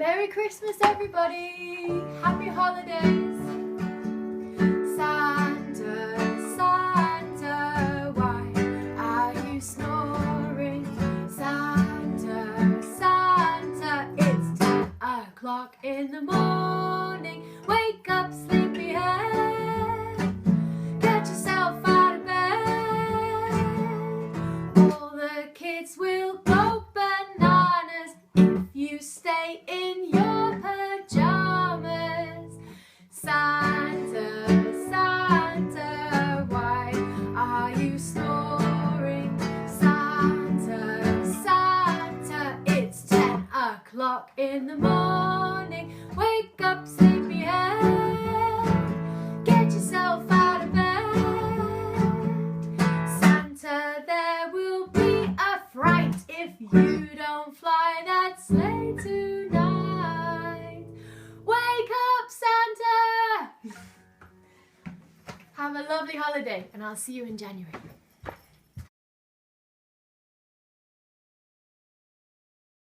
Merry Christmas, everybody! Happy holidays! Santa, Santa, why are you snoring? Santa, Santa, it's 10 o'clock in the morning. Wake up, sleepyhead. Get yourself out of bed. All the kids will go bananas if you stay in your pajamas. Santa, Santa, why are you snoring? Santa, Santa, it's 10 o'clock in the morning. Wake up, sleepyhead. Get yourself out of bed. Santa, there will be a fright if you don't fly that sleigh tonight. Wake up, Santa! Have a lovely holiday, and I'll see you in January.